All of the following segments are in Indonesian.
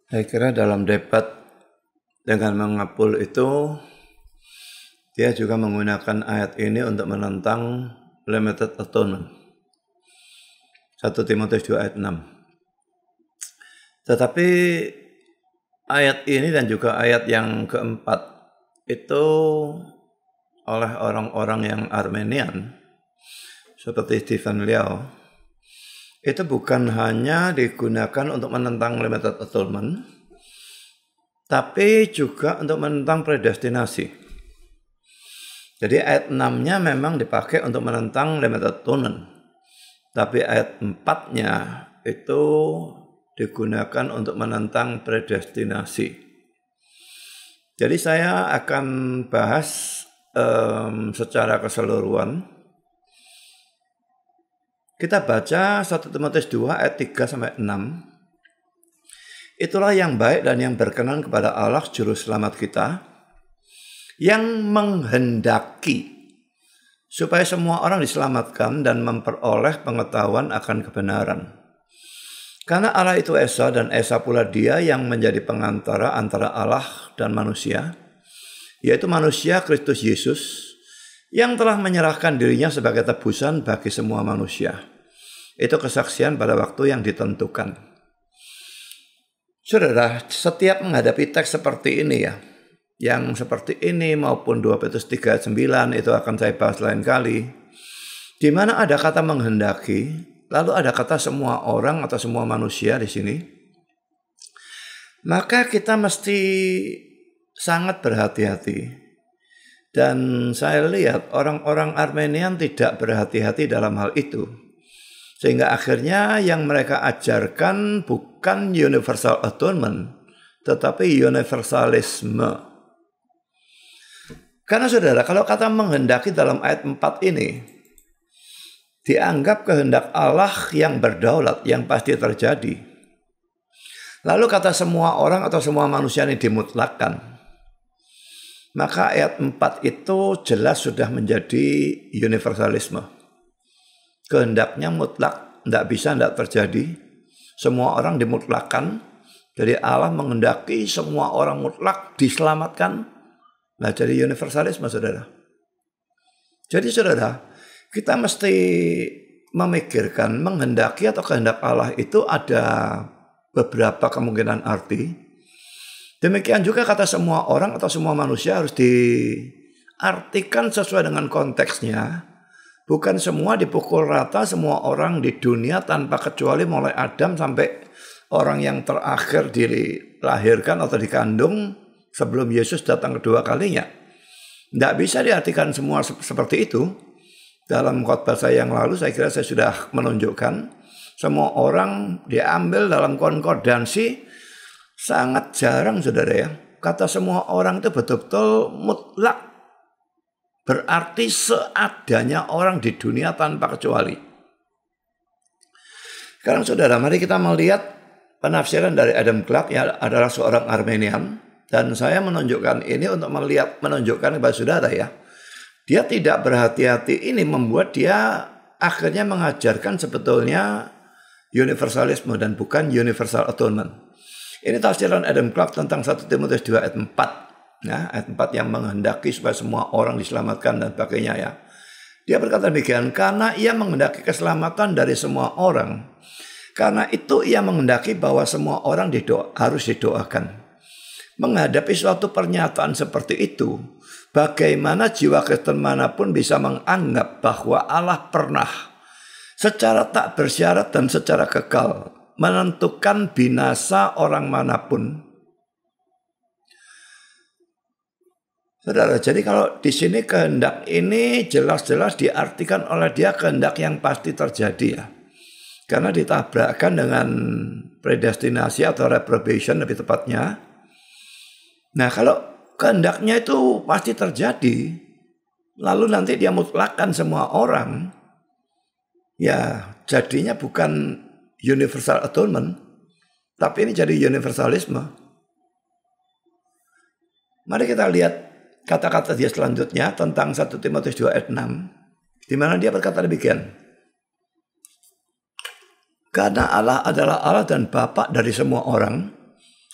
Saya kira dalam debat dengan mengapul itu, dia juga menggunakan ayat ini untuk menentang limited atonement. 1 Timotius 2 ayat 6. Tetapi ayat ini dan juga ayat yang keempat itu oleh orang-orang yang Armenian seperti Stephen Liao itu bukan hanya digunakan untuk menentang limited atonement, tapi juga untuk menentang predestinasi. Jadi ayat 6-nya memang dipakai untuk menentang limited atonement, tapi ayat 4-nya itu digunakan untuk menentang predestinasi. Jadi saya akan bahas secara keseluruhan. Kita baca 1 Timotius 2 ayat 3-6. Itulah yang baik dan yang berkenan kepada Allah Juru Selamat kita, yang menghendaki supaya semua orang diselamatkan dan memperoleh pengetahuan akan kebenaran. Karena Allah itu Esa dan Esa pula Dia yang menjadi pengantara antara Allah dan manusia, yaitu manusia Kristus Yesus, yang telah menyerahkan dirinya sebagai tebusan bagi semua manusia. Itu kesaksian pada waktu yang ditentukan. Saudara, setiap menghadapi teks seperti ini ya, yang seperti ini maupun 2 Petrus 3 ayat 9 itu akan saya bahas lain kali, di mana ada kata menghendaki, lalu ada kata semua orang atau semua manusia di sini. Maka kita mesti sangat berhati-hati. Dan saya lihat orang-orang Armenian tidak berhati-hati dalam hal itu. Sehingga akhirnya yang mereka ajarkan bukan universal atonement, tetapi universalisme. Karena saudara, kalau kata menghendaki dalam ayat 4 ini, dianggap kehendak Allah yang berdaulat, yang pasti terjadi. Lalu kata semua orang atau semua manusia ini dimutlakkan. Maka ayat 4 itu jelas sudah menjadi universalisme. Kehendaknya mutlak, tidak terjadi. Semua orang dimutlakkan. Jadi Allah menghendaki semua orang mutlak diselamatkan. Nah, jadi universalisme, saudara. Jadi saudara, kita mesti memikirkan menghendaki atau kehendak Allah itu ada beberapa kemungkinan arti. Demikian juga kata semua orang atau semua manusia harus diartikan sesuai dengan konteksnya. Bukan semua dipukul rata semua orang di dunia tanpa kecuali mulai Adam sampai orang yang terakhir dilahirkan atau dikandung sebelum Yesus datang kedua kalinya. Tidak bisa diartikan semua seperti itu. Dalam khotbah saya yang lalu saya kira saya sudah menunjukkan semua orang diambil dalam konkordansi. Sangat jarang saudara ya. Kata semua orang itu betul-betul mutlak. Berarti seadanya orang di dunia tanpa kecuali. Sekarang saudara, mari kita melihat penafsiran dari Adam Clarke yang adalah seorang Armenian. Dan saya menunjukkan ini untuk menunjukkan kepada saudara ya. Dia tidak berhati-hati, ini membuat dia akhirnya mengajarkan sebetulnya universalisme dan bukan universal atonement. Ini tafsiran Adam Clarke tentang 1 Timotius 2 ayat 4. Ya, ayat 4 yang menghendaki supaya semua orang diselamatkan dan sebagainya ya. Dia berkata demikian, karena ia menghendaki keselamatan dari semua orang. Karena itu ia menghendaki bahwa semua orang harus didoakan. Menghadapi suatu pernyataan seperti itu, bagaimana jiwa Kristen manapun bisa menganggap bahwa Allah pernah secara tak bersyarat dan secara kekal menentukan binasa orang manapun. Saudara, jadi kalau di sini kehendak ini jelas-jelas diartikan oleh dia kehendak yang pasti terjadi ya. Karena ditabrakkan dengan predestinasi atau reprobation lebih tepatnya. Nah, kalau kehendaknya itu pasti terjadi, lalu nanti dia mutlakkan semua orang, ya jadinya bukan universal atonement, tapi ini jadi universalisme. Mari kita lihat kata-kata dia selanjutnya tentang 1 Timotius 2 ayat 6, di mana dia berkata demikian. Karena Allah adalah Allah dan Bapa dari semua orang,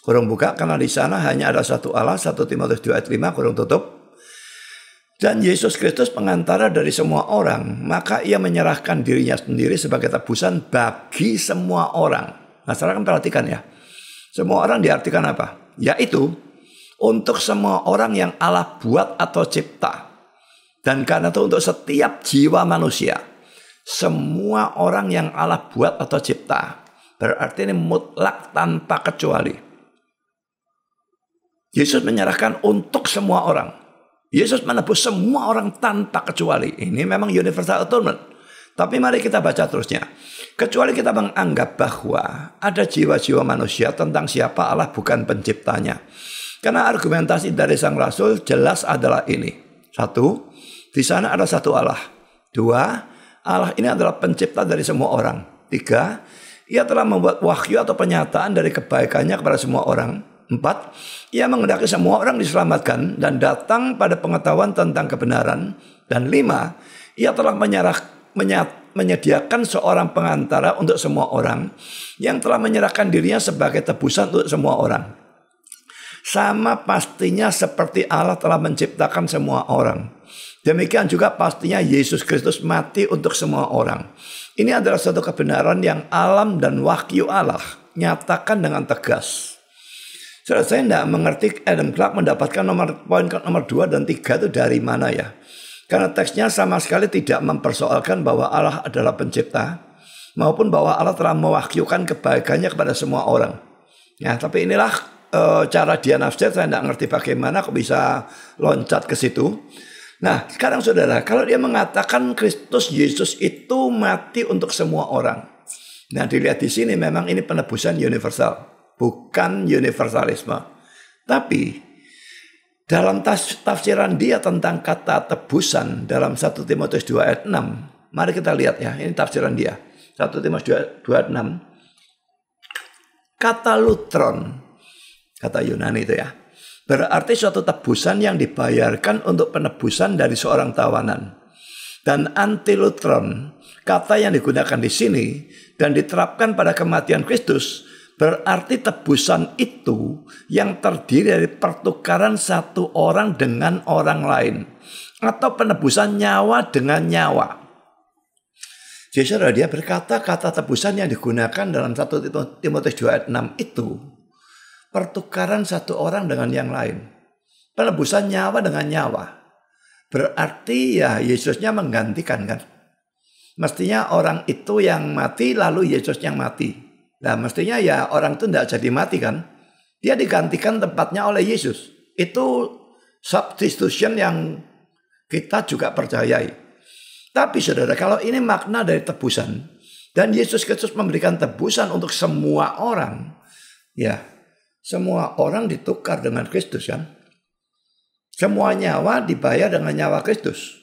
kurung buka, karena di sana hanya ada satu Allah, 1 Timotius 2 ayat 5, kurung tutup. Dan Yesus Kristus pengantara dari semua orang, maka ia menyerahkan dirinya sendiri sebagai tebusan bagi semua orang. Nah, sekarang perhatikan ya. Semua orang diartikan apa? Yaitu untuk semua orang yang Allah buat atau cipta. Dan karena itu untuk setiap jiwa manusia. Semua orang yang Allah buat atau cipta. Berarti ini mutlak tanpa kecuali. Yesus menyerahkan untuk semua orang. Yesus menebus semua orang tanpa kecuali. Ini memang universal atonement. Tapi mari kita baca terusnya. Kecuali kita menganggap bahwa ada jiwa-jiwa manusia tentang siapa Allah bukan penciptanya. Karena argumentasi dari sang rasul jelas adalah ini. 1, di sana ada satu Allah. 2, Allah ini adalah pencipta dari semua orang. 3, ia telah membuat wahyu atau penyataan dari kebaikannya kepada semua orang. 4, ia menghendaki semua orang diselamatkan dan datang pada pengetahuan tentang kebenaran. Dan 5, ia telah menyediakan seorang pengantara untuk semua orang yang telah menyerahkan dirinya sebagai tebusan untuk semua orang. Sama pastinya seperti Allah telah menciptakan semua orang. Demikian juga pastinya Yesus Kristus mati untuk semua orang. Ini adalah suatu kebenaran yang alam dan wahyu Allah nyatakan dengan tegas. Saudara, saya tidak mengerti Adam Clarke mendapatkan poin nomor 2 dan 3 itu dari mana ya. Karena teksnya sama sekali tidak mempersoalkan bahwa Allah adalah pencipta. Maupun bahwa Allah telah mewahyukan kebaikannya kepada semua orang. Ya, tapi inilah cara dia nafsir. Saya tidak ngerti bagaimana kok bisa loncat ke situ. Nah, sekarang saudara, kalau dia mengatakan Kristus Yesus itu mati untuk semua orang. Nah, dilihat di sini memang ini penebusan universal, bukan universalisme. Tapi dalam tafsiran dia tentang kata tebusan dalam 1 Timotius 2 ayat 6. Mari kita lihat ya, ini tafsiran dia. 1 Timotius 2 ayat 6. Kata lutron, kata Yunani itu ya, berarti suatu tebusan yang dibayarkan untuk penebusan dari seorang tawanan. Dan antilutron, kata yang digunakan di sini dan diterapkan pada kematian Kristus, berarti tebusan itu yang terdiri dari pertukaran satu orang dengan orang lain. Atau penebusan nyawa dengan nyawa. Jadi saudara, dia berkata kata tebusan yang digunakan dalam 1 Timotius 2 ayat 6 itu pertukaran satu orang dengan yang lain. Penebusan nyawa dengan nyawa. Berarti ya Yesusnya menggantikan kan. Mestinya orang itu yang mati lalu Yesus yang mati. Nah mestinya ya orang itu tidak jadi mati kan. Dia digantikan tempatnya oleh Yesus. Itu substitution yang kita juga percayai. Tapi saudara, kalau ini makna dari tebusan. Dan Yesus Kristus memberikan tebusan untuk semua orang. Ya, semua orang ditukar dengan Kristus kan. Semua nyawa dibayar dengan nyawa Kristus.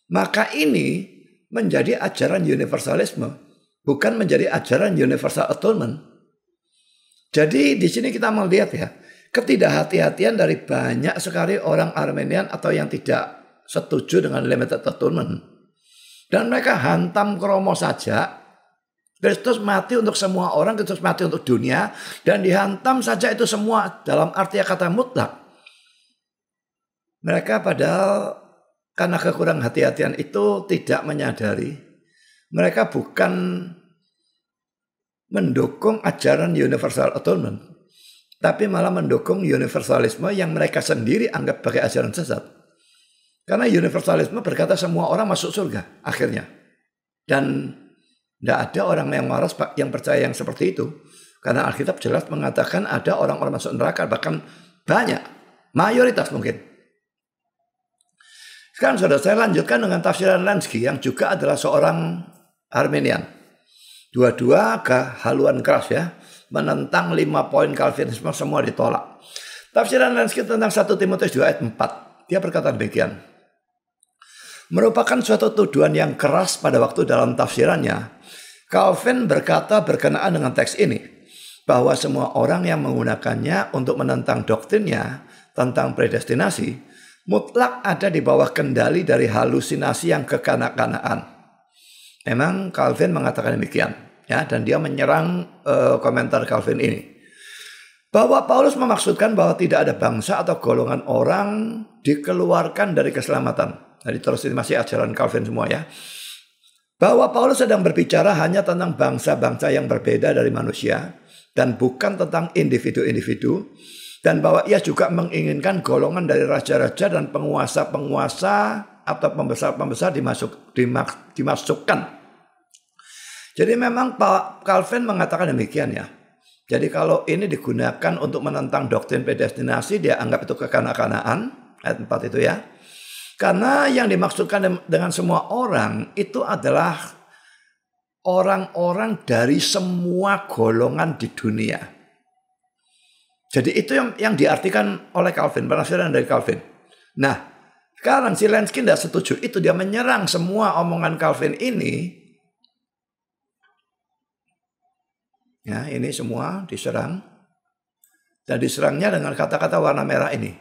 Maka ini menjadi ajaran universalisme. Bukan menjadi ajaran universal atonement. Jadi di sini kita melihat ya. Ketidakhati-hatian dari banyak sekali orang Armenian atau yang tidak setuju dengan limited atonement. Dan mereka hantam kromo saja. Kristus mati untuk semua orang, Kristus mati untuk dunia. Dan dihantam saja itu semua dalam arti kata mutlak. Mereka padahal karena kekurangan hati-hatian itu tidak menyadari. Mereka bukan mendukung ajaran universal atonement. Tapi malah mendukung universalisme yang mereka sendiri anggap sebagai ajaran sesat. Karena universalisme berkata semua orang masuk surga akhirnya. Dan tidak ada orang yang waras yang percaya yang seperti itu. Karena Alkitab jelas mengatakan ada orang-orang masuk neraka. Bahkan banyak. Mayoritas mungkin. Sekarang saudara, saya lanjutkan dengan tafsiran Lansky yang juga adalah seorang Armenian. Dua-dua kehaluan keras ya. Menentang 5 poin Calvinisme semua ditolak. Tafsiran Lansky tentang 1 Timotius 2 ayat 4. Dia berkata demikian. Merupakan suatu tuduhan yang keras pada waktu dalam tafsirannya. Calvin berkata berkenaan dengan teks ini. Bahwa semua orang yang menggunakannya untuk menentang doktrinnya tentang predestinasi. Mutlak ada di bawah kendali dari halusinasi yang kekanak-kanakan. Memang Calvin mengatakan demikian. Ya, dan dia menyerang komentar Calvin ini. Bahwa Paulus memaksudkan bahwa tidak ada bangsa atau golongan orang dikeluarkan dari keselamatan. Jadi terus ini masih ajaran Calvin semua ya. Bahwa Paulus sedang berbicara hanya tentang bangsa-bangsa yang berbeda dari manusia dan bukan tentang individu-individu. Dan bahwa ia juga menginginkan golongan dari raja-raja dan penguasa-penguasa atau pembesar-pembesar dimasukkan. Jadi memang Pak Calvin mengatakan demikian ya. Jadi kalau ini digunakan untuk menentang doktrin predestinasi, dia anggap itu kekanak-kanakan, ayat 4 itu ya. Karena yang dimaksudkan dengan semua orang itu adalah orang-orang dari semua golongan di dunia. Jadi itu yang diartikan oleh Calvin, penafsiran dari Calvin. Nah, sekarang si Lenski tidak setuju itu, dia menyerang semua omongan Calvin ini. Ya, ini semua diserang. Dan diserangnya dengan kata-kata warna merah ini.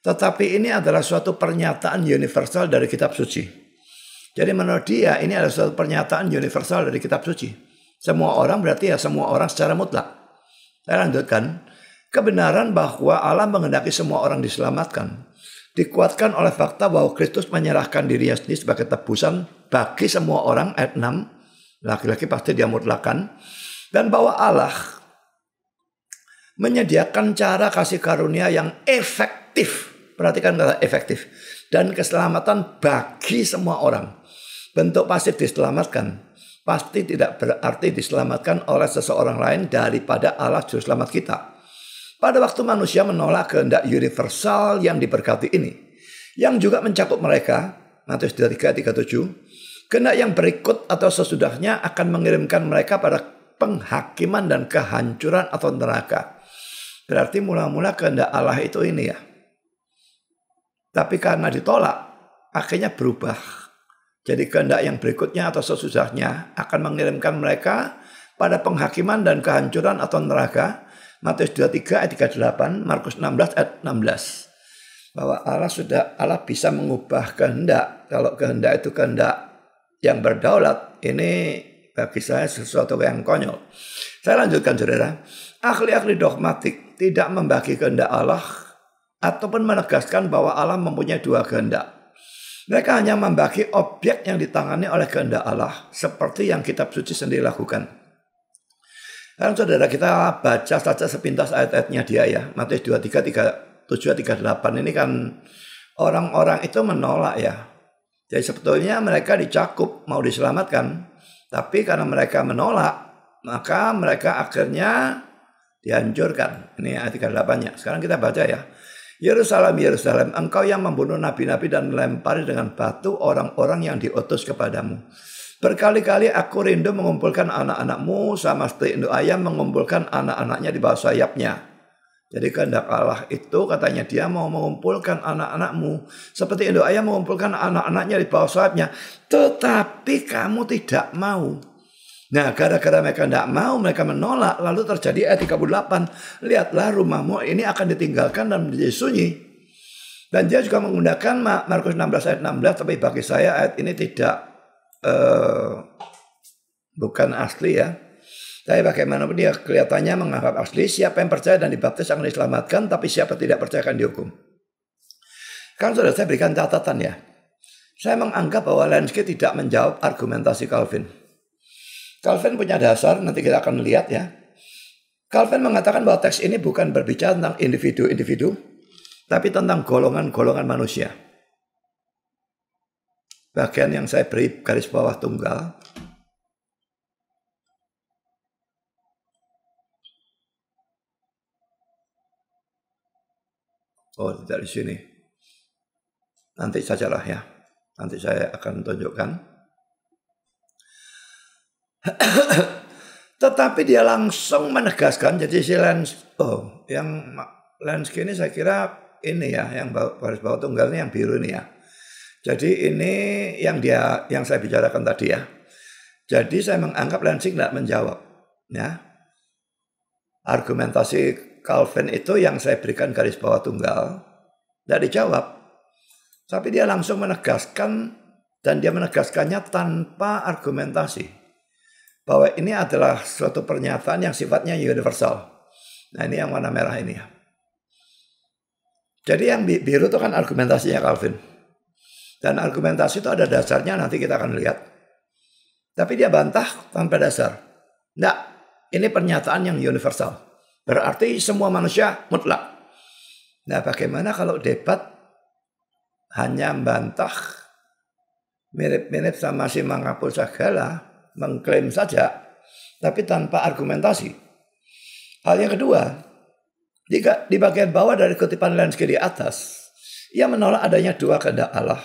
Tetapi ini adalah suatu pernyataan universal dari kitab suci. Jadi menurut dia ini adalah suatu pernyataan universal dari kitab suci. Semua orang berarti ya semua orang secara mutlak. Saya lanjutkan. Kebenaran bahwa Allah menghendaki semua orang diselamatkan dikuatkan oleh fakta bahwa Kristus menyerahkan dirinya sendiri sebagai tebusan bagi semua orang, ayat 6. Laki-laki pasti dia mutlakan. Dan bahwa Allah menyediakan cara kasih karunia yang efektif. Perhatikan kata efektif. Dan keselamatan bagi semua orang. Bentuk pasif diselamatkan pasti tidak berarti diselamatkan oleh seseorang lain daripada Allah juru selamat kita. Pada waktu manusia menolak kehendak universal yang diberkati ini, yang juga mencakup mereka, Matius 23:37, kehendak yang berikut atau sesudahnya akan mengirimkan mereka pada penghakiman dan kehancuran atau neraka. Berarti mula-mula kehendak Allah itu ini ya. Tapi karena ditolak, akhirnya berubah. Jadi kehendak yang berikutnya atau sesudahnya akan mengirimkan mereka pada penghakiman dan kehancuran atau neraka. Matius 23 ayat 38, Markus 16 ayat 16. Bahwa Allah bisa mengubah kehendak. Kalau kehendak itu kehendak yang berdaulat, ini bagi saya sesuatu yang konyol. Saya lanjutkan saudara. Ahli-ahli dogmatik tidak membagi kehendak Allah ataupun menegaskan bahwa Allah mempunyai dua kehendak. Mereka hanya membagi objek yang ditangani oleh kehendak Allah seperti yang kitab suci sendiri lakukan. Sekarang saudara kita baca saja sepintas ayat-ayatnya dia ya. Matius 23, 37, 38 ini kan orang-orang itu menolak ya. Jadi sebetulnya mereka dicakup mau diselamatkan. Tapi karena mereka menolak, maka mereka akhirnya dihancurkan. Ini ayat 38-nya. Sekarang kita baca ya. Yerusalem, Yerusalem, engkau yang membunuh nabi-nabi dan melempari dengan batu orang-orang yang diutus kepadamu. Berkali-kali aku rindu mengumpulkan anak-anakmu sama seperti induk ayam mengumpulkan anak-anaknya di bawah sayapnya. Jadi kehendak Allah itu katanya dia mau mengumpulkan anak-anakmu seperti induk ayam mengumpulkan anak-anaknya di bawah sayapnya. Tetapi kamu tidak mau. Nah, gara-gara mereka tidak mau, mereka menolak. Lalu terjadi ayat 38. Lihatlah rumahmu ini akan ditinggalkan dan menjadi sunyi. Dan dia juga menggunakan Markus 16 ayat 16. Tapi bagi saya ayat ini tidak bukan asli ya. Tapi bagaimanapun dia kelihatannya menganggap asli. Siapa yang percaya dan dibaptis akan diselamatkan. Tapi siapa tidak percaya akan dihukum. Kan sudah saya berikan catatan ya. Saya menganggap bahwa Lenski tidak menjawab argumentasi Calvin. Calvin punya dasar, nanti kita akan lihat ya. Calvin mengatakan bahwa teks ini bukan berbicara tentang individu-individu. Tapi tentang golongan-golongan manusia. Bagian yang saya beri garis bawah tunggal. Oh, tidak di sini. Nanti sajalah ya. Nanti saya akan tunjukkan. Tetapi dia langsung menegaskan. Jadi si Lenski ini saya kira ini ya. Yang garis bawah tunggal ini yang biru ini ya. Jadi ini yang saya bicarakan tadi ya. Jadi saya menganggap Lenski tidak menjawab. Ya. Argumentasi Calvin itu yang saya berikan garis bawah tunggal. Tidak dijawab. Tapi dia langsung menegaskan. Dan dia menegaskannya tanpa argumentasi. Bahwa ini adalah suatu pernyataan yang sifatnya universal. Nah ini yang warna merah ini ya. Jadi yang biru itu kan argumentasinya Calvin. Dan argumentasi itu ada dasarnya, nanti kita akan lihat. Tapi dia bantah tanpa dasar. Enggak, ini pernyataan yang universal. Berarti semua manusia mutlak. Nah bagaimana kalau debat hanya bantah, mirip-mirip sama si Mangapul Sagala, mengklaim saja, tapi tanpa argumentasi. Hal yang kedua, di bagian bawah dari kutipan Lenski di atas, ia menolak adanya dua kehendak Allah,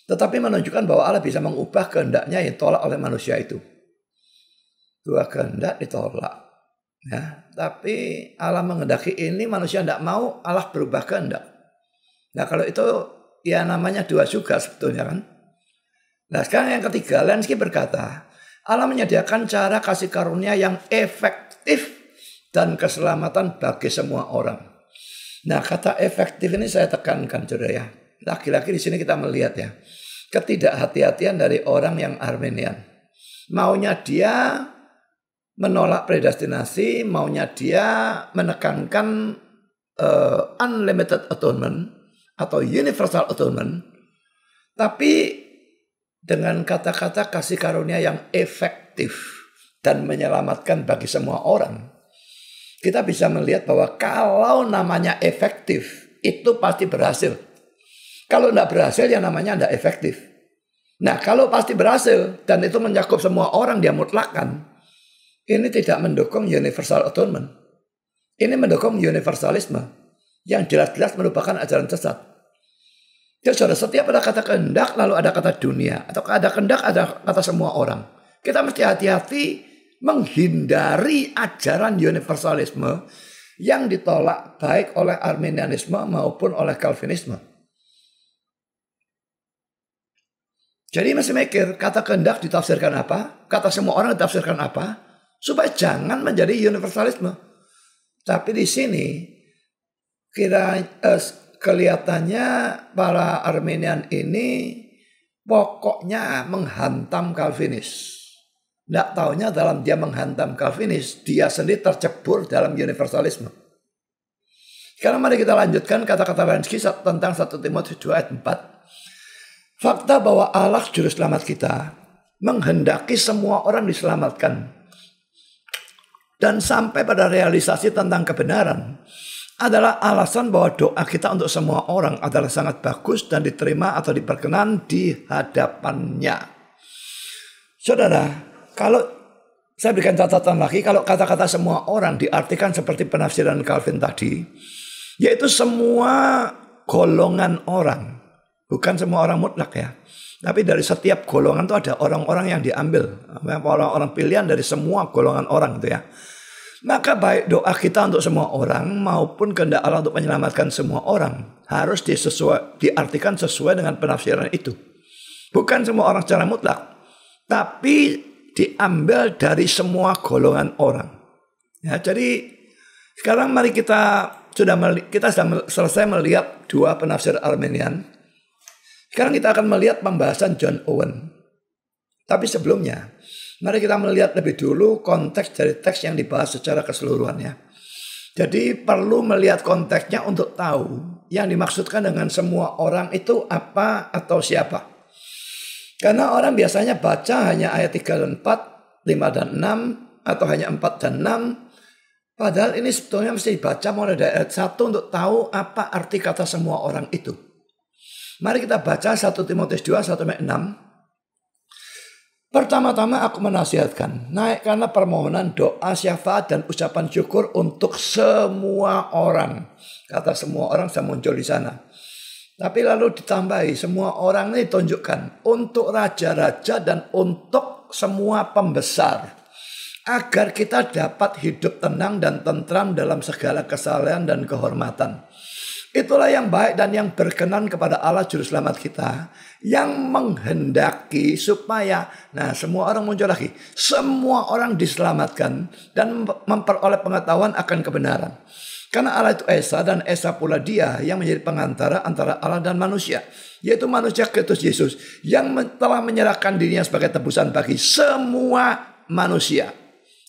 tetapi menunjukkan bahwa Allah bisa mengubah kehendaknya yang ditolak oleh manusia itu. Dua kehendak ditolak. Ya, tapi Allah menghendaki ini, manusia tidak mau, Allah berubah kehendak. Nah kalau itu ya namanya dua juga sebetulnya kan. Nah sekarang yang ketiga, Lenski berkata, Allah menyediakan cara kasih karunia yang efektif dan keselamatan bagi semua orang. Nah kata efektif ini saya tekankan saudara ya. Lagi-lagi di sini kita melihat ya, ketidakhati-hatian dari orang yang Arminian. Maunya dia menolak predestinasi, maunya dia menekankan unlimited atonement atau universal atonement, tapi dengan kata-kata kasih karunia yang efektif dan menyelamatkan bagi semua orang. Kita bisa melihat bahwa kalau namanya efektif, itu pasti berhasil. Kalau tidak berhasil, ya namanya tidak efektif. Nah, kalau pasti berhasil, dan itu mencakup semua orang, dia mutlakkan. Ini tidak mendukung universal atonement. Ini mendukung universalisme, yang jelas-jelas merupakan ajaran sesat. Jadi saudara, setiap ada kata kehendak, lalu ada kata dunia. Atau ada kehendak, ada kata semua orang. Kita mesti hati-hati menghindari ajaran universalisme yang ditolak baik oleh Arminianisme maupun oleh Calvinisme. Jadi mesti mikir, kata kehendak ditafsirkan apa, kata semua orang ditafsirkan apa, supaya jangan menjadi universalisme. Tapi di sini kelihatannya para Arminian ini pokoknya menghantam Calvinis. Tidak taunya dalam dia menghantam Calvinis, dia sendiri tercebur dalam universalisme. Sekarang mari kita lanjutkan kata-kata Lenski tentang 1 Timotius 2 ayat 4. Fakta bahwa Allah juru selamat kita menghendaki semua orang diselamatkan dan sampai pada realisasi tentang kebenaran adalah alasan bahwa doa kita untuk semua orang adalah sangat bagus dan diterima atau diperkenan di hadapannya. Saudara, kalau saya berikan catatan lagi, kalau kata-kata semua orang diartikan seperti penafsiran Calvin tadi, yaitu semua golongan orang. Bukan semua orang mutlak ya. Tapi dari setiap golongan itu ada orang-orang yang diambil. Orang-orang pilihan dari semua golongan orang itu ya. Maka baik doa kita untuk semua orang maupun kehendak Allah untuk menyelamatkan semua orang harus diartikan sesuai dengan penafsiran itu. Bukan semua orang secara mutlak. Tapi diambil dari semua golongan orang. Ya, jadi sekarang mari kita sudah selesai melihat dua penafsir Arminian. Sekarang kita akan melihat pembahasan John Owen. Tapi sebelumnya, mari kita melihat lebih dulu konteks dari teks yang dibahas secara keseluruhan ya. Jadi perlu melihat konteksnya untuk tahu yang dimaksudkan dengan semua orang itu apa atau siapa. Karena orang biasanya baca hanya ayat 3 dan 4, 5 dan 6, atau hanya 4 dan 6. Padahal ini sebetulnya mesti dibaca mulai dari ayat 1 untuk tahu apa arti kata semua orang itu. Mari kita baca 1 Timotius 2, 1-6. Pertama-tama aku menasihatkan, naikkanlah permohonan, doa, syafaat, dan ucapan syukur untuk semua orang. Kata semua orang sudah muncul di sana. Tapi lalu ditambahi, semua orang ini tunjukkan untuk raja-raja dan untuk semua pembesar. Agar kita dapat hidup tenang dan tentram dalam segala kesalehan dan kehormatan. Itulah yang baik dan yang berkenan kepada Allah Juru Selamat kita. Yang menghendaki supaya, nah semua orang muncul lagi. Semua orang diselamatkan dan memperoleh pengetahuan akan kebenaran. Karena Allah itu Esa dan Esa pula dia yang menjadi pengantara antara Allah dan manusia. Yaitu manusia Kristus Yesus. Yang telah menyerahkan dirinya sebagai tebusan bagi semua manusia.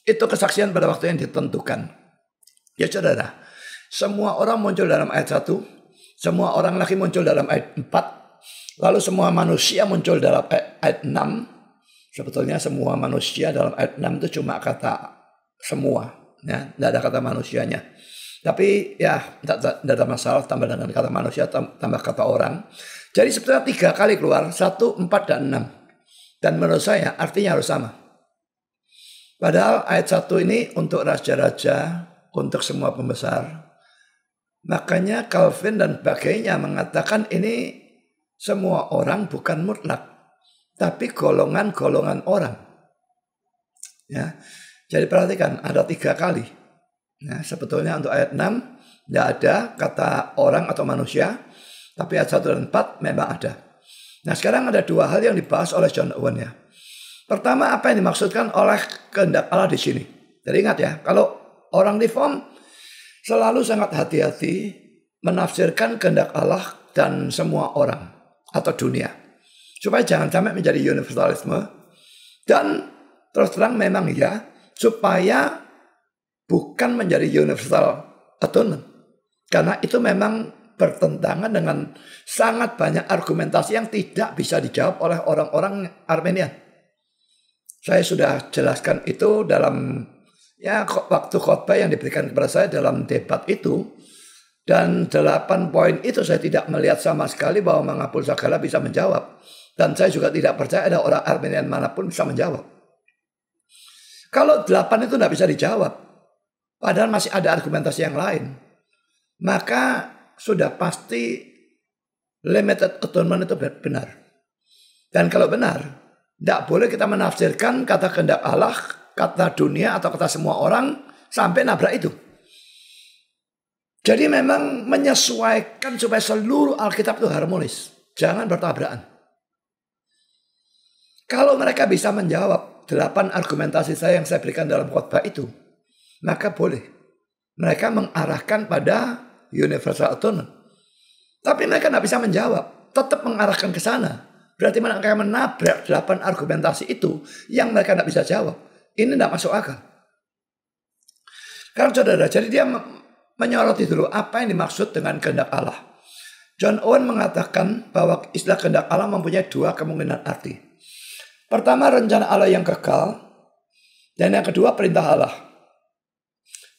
Itu kesaksian pada waktu yang ditentukan. Ya saudara, semua orang muncul dalam ayat 1, semua orang lagi muncul dalam ayat 4, lalu semua manusia muncul dalam ayat 6. Sebetulnya semua manusia dalam ayat 6 itu cuma kata semua, ya, tidak ada kata manusianya. Tapi ya tidak ada masalah tambah dengan kata manusia, tambah kata orang. Jadi sebetulnya 3 kali keluar, 1, 4, dan 6. Dan menurut saya artinya harus sama. Padahal ayat 1 ini untuk raja-raja, untuk semua pembesar. Makanya Calvin dan sebagainya mengatakan ini semua orang bukan mutlak, tapi golongan-golongan orang. Ya, jadi perhatikan ada 3 kali. Nah, sebetulnya untuk ayat 6 tidak ada kata orang atau manusia, tapi ayat 1 dan 4 memang ada. Nah, sekarang ada 2 hal yang dibahas oleh John Owen ya. Pertama, apa yang dimaksudkan oleh kehendak Allah di sini? Jadi ingat ya, kalau orang reform selalu sangat hati-hati menafsirkan kehendak Allah dan semua orang atau dunia, supaya jangan sampai menjadi universalisme. Dan terus terang memang ya, supaya bukan menjadi universal atonement. Karena itu memang bertentangan dengan sangat banyak argumentasi yang tidak bisa dijawab oleh orang-orang Armenian. Saya sudah jelaskan itu dalam waktu khotbah yang diberikan kepada saya dalam debat itu. Dan 8 poin itu saya tidak melihat sama sekali bahwa Mangapul Sagala bisa menjawab. Dan saya juga tidak percaya ada orang Armenian manapun bisa menjawab. Kalau 8 itu tidak bisa dijawab, padahal masih ada argumentasi yang lain, maka sudah pasti limited atonement itu benar. Dan kalau benar, tidak boleh kita menafsirkan kata kehendak Allah, kata dunia atau kata semua orang sampai nabrak itu. Jadi memang menyesuaikan supaya seluruh Alkitab itu harmonis, jangan bertabrakan. Kalau mereka bisa menjawab 8 argumentasi saya yang saya berikan dalam khotbah itu, maka boleh mereka mengarahkan pada universal atonement. Tapi mereka tidak bisa menjawab, tetap mengarahkan ke sana. Berarti mereka menabrak 8 argumentasi itu yang mereka tidak bisa jawab. Ini tidak masuk akal. Karena saudara, jadi dia menyoroti dulu apa yang dimaksud dengan kehendak Allah. John Owen mengatakan bahwa istilah kehendak Allah mempunyai 2 kemungkinan arti. Pertama, rencana Allah yang kekal, dan yang kedua perintah Allah.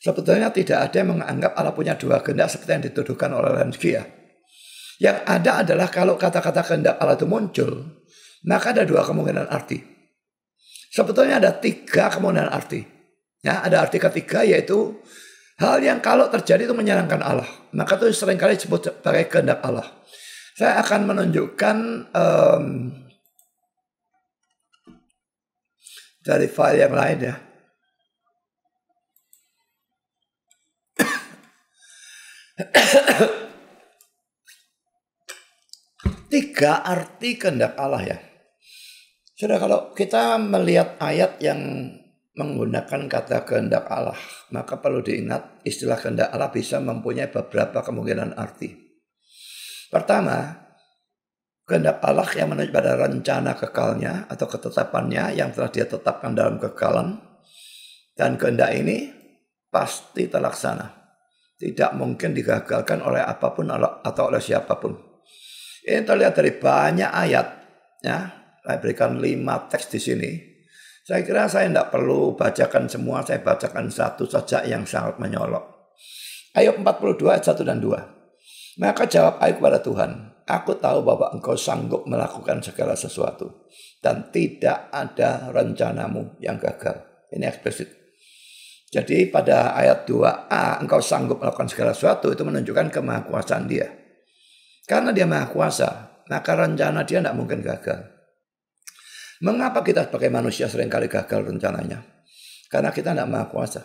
Sebetulnya tidak ada yang menganggap Allah punya 2 kehendak seperti yang dituduhkan oleh Lenski ya. Yang ada adalah kalau kata-kata kehendak Allah itu muncul, maka ada 2 kemungkinan arti. Sebetulnya ada 3 kemungkinan arti. Ya, ada arti ketiga yaitu hal yang kalau terjadi itu menyenangkan Allah. Maka itu seringkali disebut sebagai kehendak Allah. Saya akan menunjukkan dari file yang lain ya. Tiga arti kehendak Allah ya. Sudah, kalau kita melihat ayat yang menggunakan kata kehendak Allah, maka perlu diingat istilah kehendak Allah bisa mempunyai beberapa kemungkinan arti. Pertama, kehendak Allah yang menuju pada rencana kekalnya atau ketetapannya yang telah dia tetapkan dalam kekalan. Dan kehendak ini pasti terlaksana. Tidak mungkin digagalkan oleh apapun atau oleh siapapun. Ini terlihat dari banyak ayat. Ya, saya berikan 5 teks di sini. Saya kira saya tidak perlu bacakan semua. Saya bacakan satu saja yang sangat menyolok. Ayub 42 ayat 1 dan 2. Maka jawab Ayub kepada Tuhan, aku tahu bahwa engkau sanggup melakukan segala sesuatu. Dan tidak ada rencanamu yang gagal. Ini eksplisit. Jadi pada ayat 2a, engkau sanggup melakukan segala sesuatu, itu menunjukkan kemahakuasaan dia. Karena dia maha kuasa, maka rencana dia tidak mungkin gagal. Mengapa kita sebagai manusia seringkali gagal rencananya? Karena kita tidak maha kuasa.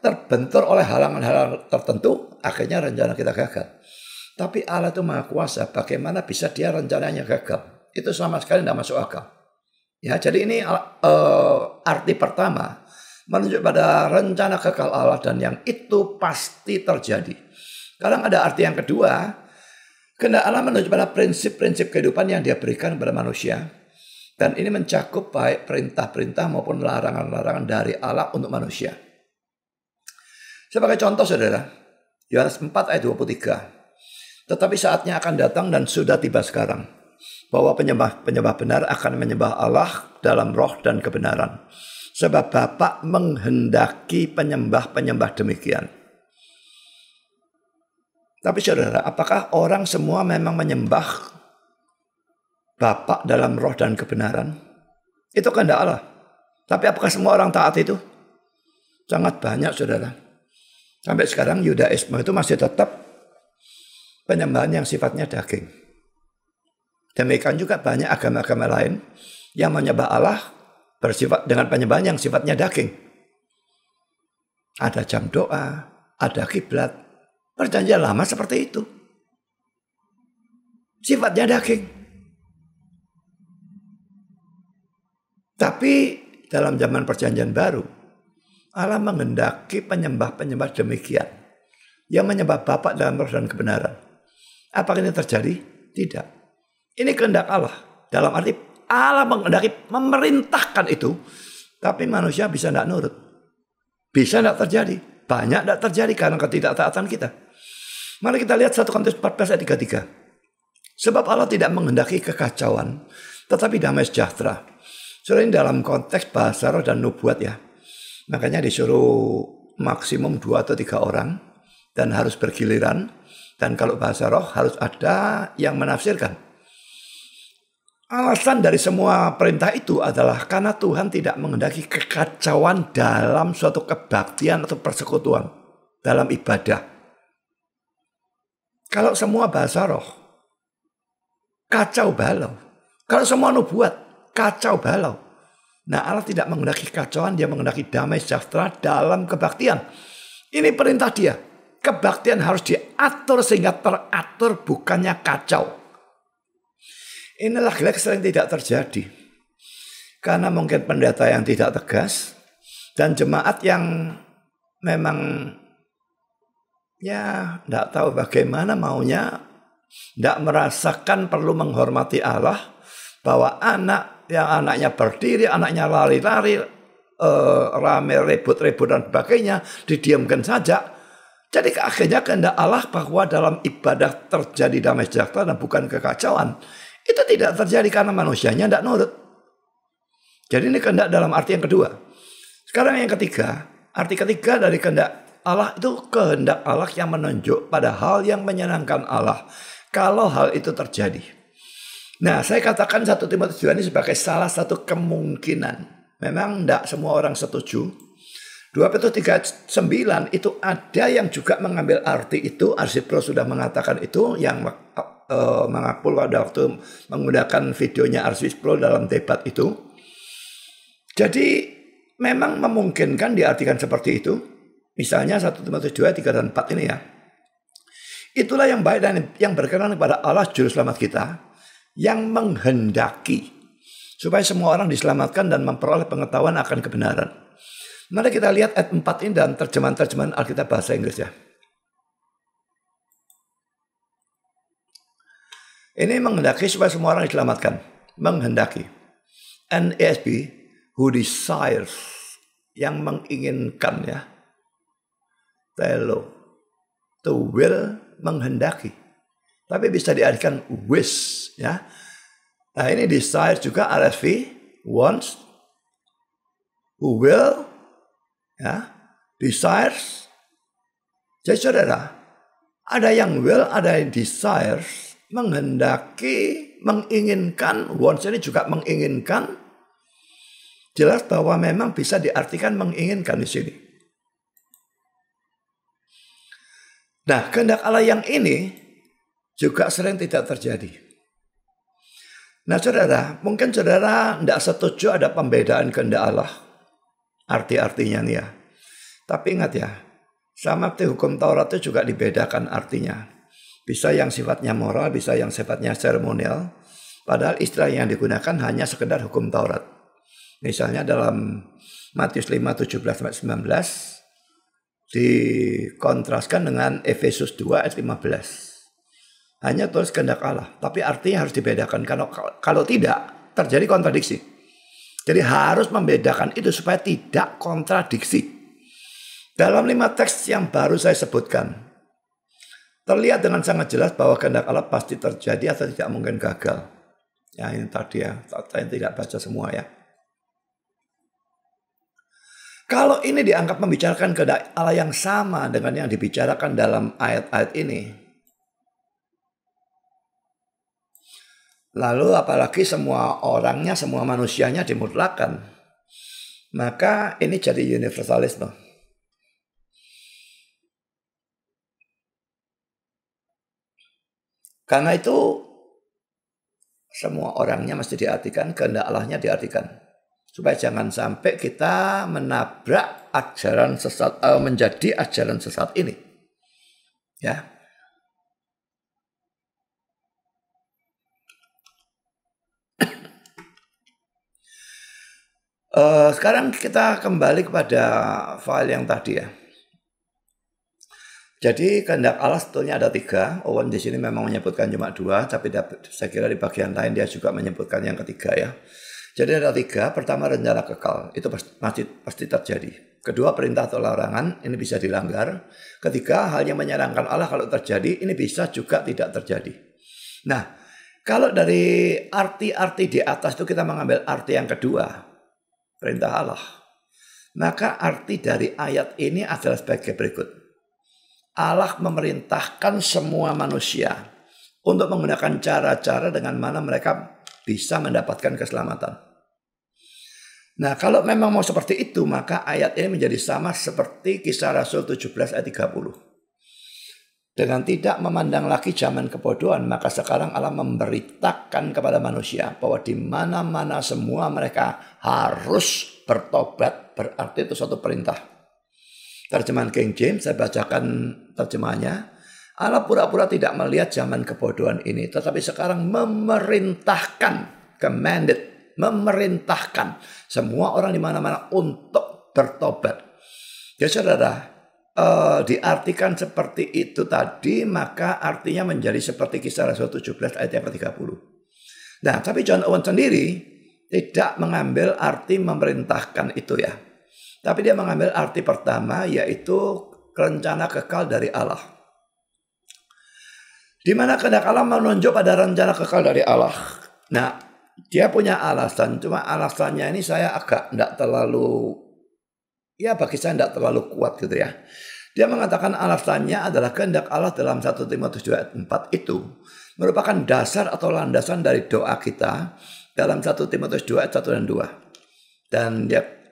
Terbentur oleh halangan-halangan tertentu, akhirnya rencana kita gagal. Tapi Allah itu maha kuasa, bagaimana bisa dia rencananya gagal? Itu sama sekali tidak masuk akal. Ya, jadi ini arti pertama, menunjuk pada rencana kekal Allah dan yang itu pasti terjadi. Sekarang ada arti yang kedua, kehendak Allah menuju pada prinsip-prinsip kehidupan yang dia berikan kepada manusia. Dan ini mencakup baik perintah-perintah maupun larangan-larangan dari Allah untuk manusia. Sebagai contoh saudara, Yohanes 4 ayat 23. Tetapi saatnya akan datang dan sudah tiba sekarang, bahwa penyembah benar akan menyembah Allah dalam roh dan kebenaran. Sebab Bapa menghendaki penyembah demikian. Tapi saudara, apakah orang semua memang menyembah Bapa dalam roh dan kebenaran? Itu kehendak Allah. Tapi apakah semua orang taat itu? Sangat banyak saudara. Sampai sekarang Yudaisme itu masih tetap penyembahan yang sifatnya daging. Demikian juga banyak agama-agama lain yang menyembah Allah bersifat dengan penyembahan yang sifatnya daging. Ada jam doa, ada kiblat. Perjanjian lama seperti itu. Sifatnya daging. Tapi dalam zaman perjanjian baru, Allah menghendaki penyembah demikian. Yang menyembah Bapa dalam roh dan kebenaran. Apakah ini terjadi? Tidak. Ini kehendak Allah. Dalam arti Allah menghendaki memerintahkan itu. Tapi manusia bisa tidak nurut. Bisa tidak terjadi. Banyak tidak terjadi karena ketidaktaatan kita. Mari kita lihat 1 Korintus 14 ayat 33. Sebab Allah tidak menghendaki kekacauan, tetapi damai sejahtera. Soalnya ini dalam konteks bahasa roh dan nubuat ya. Makanya disuruh maksimum 2 atau 3 orang. Dan harus bergiliran. Dan kalau bahasa roh harus ada yang menafsirkan. Alasan dari semua perintah itu adalah karena Tuhan tidak menghendaki kekacauan dalam suatu kebaktian atau persekutuan. Dalam ibadah. Kalau semua bahasa roh, kacau balau. Kalau semua nubuat, kacau balau. Nah Allah tidak menghendaki kacauan, dia menghendaki damai sejahtera dalam kebaktian. Ini perintah dia. Kebaktian harus diatur sehingga teratur, bukannya kacau. Inilah yang sering tidak terjadi. Karena mungkin pendeta yang tidak tegas. Dan jemaat yang memang ya tidak tahu bagaimana maunya. Tidak merasakan perlu menghormati Allah. Bahwa anak yang anaknya berdiri, anaknya lari-lari, rame rebut-rebut dan sebagainya. Didiamkan saja. Jadi akhirnya kehendak Allah bahwa dalam ibadah terjadi damai sejahtera dan bukan kekacauan. Itu tidak terjadi karena manusianya tidak nurut. Jadi ini kehendak dalam arti yang kedua. Sekarang yang ketiga. Arti ketiga dari kehendak Allah itu kehendak Allah yang menunjuk pada hal yang menyenangkan Allah. Kalau hal itu terjadi. Nah saya katakan 1 Timotius 2 ini sebagai salah satu kemungkinan. Memang tidak semua orang setuju. 2 Petrus 3:9 itu ada yang juga mengambil arti itu. Arsipro sudah mengatakan itu. Yang mengakul pada waktu menggunakan videonya Arsipro dalam debat itu. Jadi memang memungkinkan diartikan seperti itu. Misalnya 1 Timotius 2, 3 dan 4 ini ya. Itulah yang baik dan yang berkenan kepada Allah Juru Selamat kita. Yang menghendaki. Supaya semua orang diselamatkan dan memperoleh pengetahuan akan kebenaran. Mari kita lihat ayat 4 ini dan terjemahan Alkitab bahasa Inggris ya. Ini menghendaki supaya semua orang diselamatkan. Menghendaki. NASB, who desires. Yang menginginkan ya. Telo. To will, menghendaki. Tapi bisa diartikan wish ya. Nah ini desire juga RSV. Wants. Who will. Ya, desires. Jadi saudara, ada yang will, ada yang desires, menghendaki, menginginkan. Wants ini juga menginginkan. Jelas bahwa memang bisa diartikan menginginkan di sini. Nah, kehendak Allah yang ini juga sering tidak terjadi. Nah, saudara, mungkin saudara tidak setuju ada pembedaan kehendak Allah. Arti-artinya nih ya. Tapi ingat ya, sama seperti hukum Taurat itu juga dibedakan artinya. Bisa yang sifatnya moral, bisa yang sifatnya seremonial. Padahal istilah yang digunakan hanya sekedar hukum Taurat. Misalnya dalam Matius 5, 17-19 dikontraskan dengan Efesus 2 ayat 15. Hanya tulis kehendak Allah. Tapi artinya harus dibedakan. Kalau tidak, terjadi kontradiksi. Jadi harus membedakan itu supaya tidak kontradiksi. Dalam 5 teks yang baru saya sebutkan, terlihat dengan sangat jelas bahwa kehendak Allah pasti terjadi atau tidak mungkin gagal. Ya ini tadi ya, saya tidak baca semua ya. Kalau ini dianggap membicarakan kehendak Allah yang sama dengan yang dibicarakan dalam ayat-ayat ini, lalu apalagi semua orangnya, semua manusianya dimutlakan, maka ini jadi universalisme. Karena itu semua orangnya mesti diartikan, kehendak Allahnya diartikan. Supaya jangan sampai kita menabrak ajaran sesat, menjadi ajaran sesat ini. Ya. Sekarang kita kembali kepada file yang tadi ya. Jadi kehendak Allah sebetulnya ada 3. Owen di sini memang menyebutkan cuma 2, tapi saya kira di bagian lain dia juga menyebutkan yang ketiga ya. Jadi ada 3. Pertama rencana kekal, itu pasti terjadi. Kedua perintah atau larangan, ini bisa dilanggar. Ketiga halnya menyenangkan Allah kalau terjadi, ini bisa juga tidak terjadi. Nah, kalau dari arti-arti di atas itu kita mengambil arti yang kedua, perintah Allah. Maka arti dari ayat ini adalah sebagai berikut. Allah memerintahkan semua manusia untuk menggunakan cara-cara dengan mana mereka bisa mendapatkan keselamatan. Nah, kalau memang mau seperti itu, maka ayat ini menjadi sama seperti Kisah Rasul 17 ayat 30. Dengan tidak memandang lagi zaman kebodohan, maka sekarang Allah memberitakan kepada manusia bahwa di mana-mana semua mereka harus bertobat, berarti itu suatu perintah. Terjemahan King James, saya bacakan terjemahannya. Allah pura-pura tidak melihat zaman kebodohan ini, tetapi sekarang memerintahkan, commanded, memerintahkan semua orang di mana-mana untuk bertobat. Ya saudara, diartikan seperti itu tadi, maka artinya menjadi seperti Kisah Rasul 17 ayat yang ke-30. Nah, tapi John Owen sendiri tidak mengambil arti memerintahkan itu ya. Tapi dia mengambil arti pertama, yaitu rencana kekal dari Allah. Di mana kehendak Allah menunjuk pada rencana kekal dari Allah. Nah, dia punya alasan. Cuma alasannya ini saya agak tidak terlalu, ya bagi saya tidak terlalu kuat gitu ya. Dia mengatakan alasannya adalah kehendak Allah dalam 1 Timotius 2 ayat 4 itu merupakan dasar atau landasan dari doa kita dalam 1 Timotius 2 ayat 1 dan 2. Dan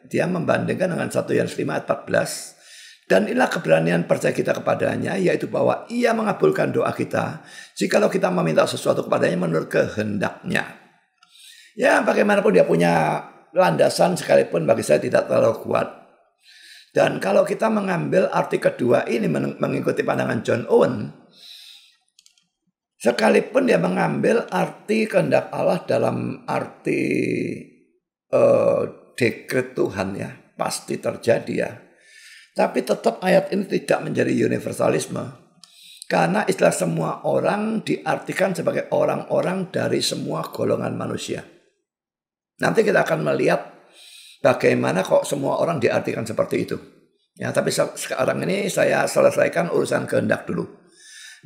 dia membandingkan dengan 1 Yohanes 5 ayat 14. Dan inilah keberanian percaya kita kepadanya, yaitu bahwa ia mengabulkan doa kita jikalau kita meminta sesuatu kepadanya menurut kehendaknya. Ya bagaimanapun dia punya landasan, sekalipun bagi saya tidak terlalu kuat. Dan kalau kita mengambil arti kedua ini mengikuti pandangan John Owen, sekalipun dia mengambil arti kehendak Allah dalam arti dekret Tuhan ya, pasti terjadi ya. Tapi tetap ayat ini tidak menjadi universalisme. Karena istilah semua orang diartikan sebagai orang-orang dari semua golongan manusia. Nanti kita akan melihat bagaimana kok semua orang diartikan seperti itu. Ya, tapi sekarang ini saya selesaikan urusan kehendak dulu.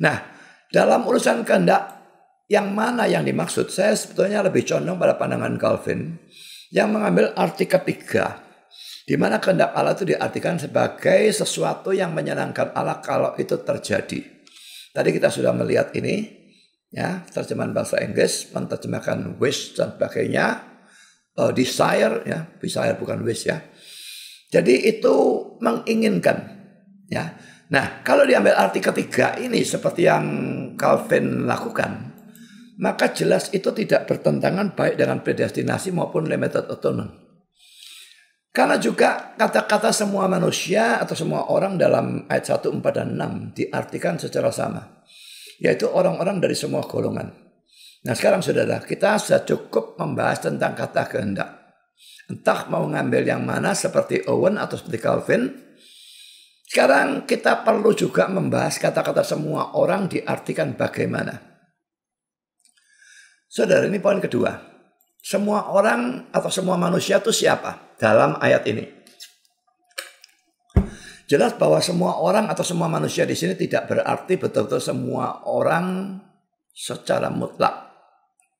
Nah, dalam urusan kehendak yang mana yang dimaksud? Saya sebetulnya lebih condong pada pandangan Calvin yang mengambil arti ketiga, di mana kehendak Allah itu diartikan sebagai sesuatu yang menyenangkan Allah kalau itu terjadi. Tadi kita sudah melihat ini, ya terjemahan bahasa Inggris menerjemahkan wish dan sebagainya, desire, ya desire bukan wish ya. Jadi itu menginginkan, ya. Nah kalau diambil arti ketiga ini seperti yang Calvin lakukan, maka jelas itu tidak bertentangan baik dengan predestinasi maupun limited atonement. Karena juga kata-kata semua manusia atau semua orang dalam ayat 1, 4, dan 6 diartikan secara sama. Yaitu orang-orang dari semua golongan. Nah sekarang saudara, kita sudah cukup membahas tentang kata kehendak. Entah mau ngambil yang mana seperti Owen atau seperti Calvin. Sekarang kita perlu juga membahas kata-kata semua orang diartikan bagaimana. Saudara, ini poin kedua. Semua orang atau semua manusia itu siapa dalam ayat ini? Jelas bahwa semua orang atau semua manusia di sini tidak berarti betul-betul semua orang secara mutlak.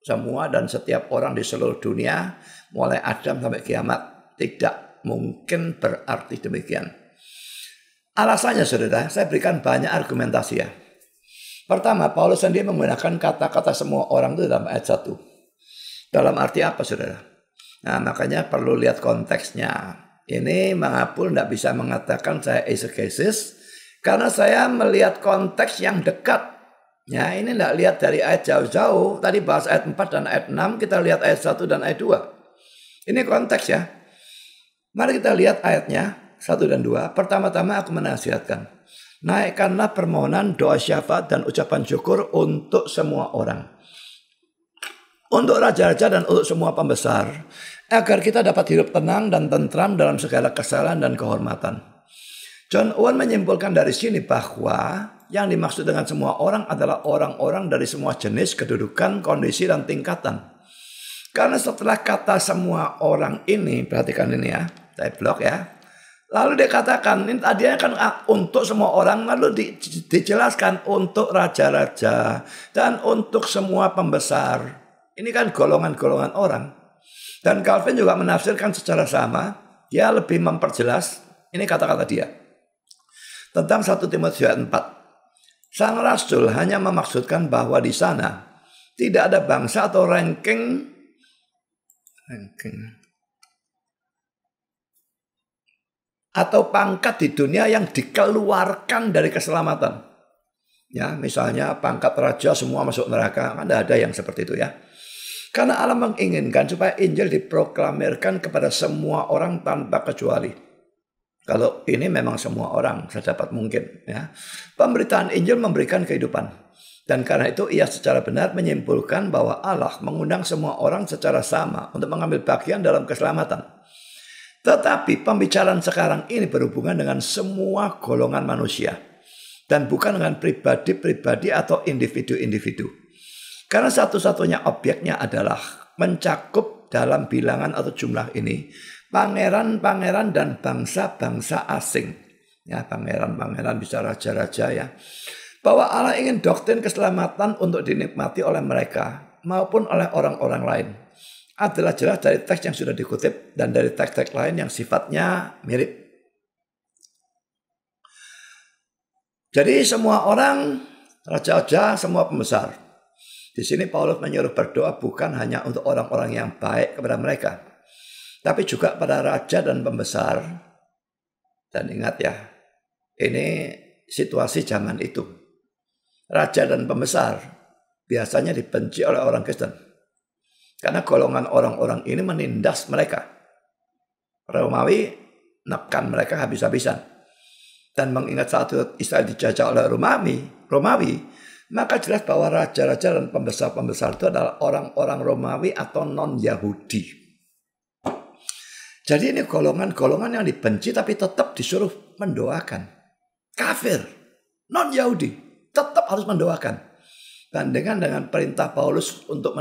Semua dan setiap orang di seluruh dunia, mulai Adam sampai kiamat, tidak mungkin berarti demikian. Alasannya saudara, saya berikan banyak argumentasi ya. Pertama, Paulus sendiri menggunakan kata-kata semua orang itu dalam ayat 1. Dalam arti apa saudara? Nah makanya perlu lihat konteksnya. Ini mengapa tidak bisa mengatakan saya exegesis, karena saya melihat konteks yang dekat. Ya ini tidak lihat dari ayat jauh-jauh. Tadi bahas ayat 4 dan ayat 6. Kita lihat ayat 1 dan ayat 2. Ini konteks ya. Mari kita lihat ayatnya 1 dan 2. Pertama-tama aku menasihatkan. Naikkanlah permohonan, doa syafaat dan ucapan syukur untuk semua orang. Untuk raja-raja dan untuk semua pembesar. Agar kita dapat hidup tenang dan tentram dalam segala kesalahan dan kehormatan. John Owen menyimpulkan dari sini bahwa yang dimaksud dengan semua orang adalah orang-orang dari semua jenis, kedudukan, kondisi, dan tingkatan. Karena setelah kata semua orang ini, perhatikan ini ya, saya blok ya. Lalu dia katakan, ini tadinya kan untuk semua orang, lalu dijelaskan untuk raja-raja dan untuk semua pembesar. Ini kan golongan-golongan orang. Dan Calvin juga menafsirkan secara sama, dia lebih memperjelas, ini kata-kata dia. Tentang 1 Timotius 4. Sang Rasul hanya memaksudkan bahwa di sana tidak ada bangsa atau ranking atau pangkat di dunia yang dikeluarkan dari keselamatan. Ya, misalnya pangkat raja semua masuk neraka, kan ada yang seperti itu ya. Karena Allah menginginkan supaya Injil diproklamirkan kepada semua orang tanpa kecuali. Kalau ini memang semua orang sedapat mungkin ya. Pemberitaan Injil memberikan kehidupan. Dan karena itu ia secara benar menyimpulkan bahwa Allah mengundang semua orang secara sama untuk mengambil bagian dalam keselamatan. Tetapi pembicaraan sekarang ini berhubungan dengan semua golongan manusia. Dan bukan dengan pribadi-pribadi atau individu-individu. Karena satu-satunya objeknya adalah mencakup dalam bilangan atau jumlah ini pangeran-pangeran dan bangsa-bangsa asing. Ya, pangeran-pangeran bisa raja-raja ya. Bahwa Allah ingin doktrin keselamatan untuk dinikmati oleh mereka maupun oleh orang-orang lain. Adalah jelas dari teks yang sudah dikutip dan dari teks-teks lain yang sifatnya mirip. Jadi semua orang, raja-raja, semua pembesar. Di sini Paulus menyuruh berdoa bukan hanya untuk orang-orang yang baik kepada mereka, tapi juga pada raja dan pembesar. Dan ingat ya, ini situasi zaman itu. Raja dan pembesar biasanya dibenci oleh orang Kristen. Karena golongan orang-orang ini menindas mereka. Romawi nekan mereka habis-habisan. Dan mengingat saat Israel dijajah oleh Romawi, maka jelas bahwa raja-raja dan pembesar-pembesar itu adalah orang-orang Romawi atau non-Yahudi. Jadi ini golongan-golongan yang dibenci tapi tetap disuruh mendoakan. Kafir, non-Yahudi, tetap harus mendoakan. Bandingkan dengan perintah Paulus untuk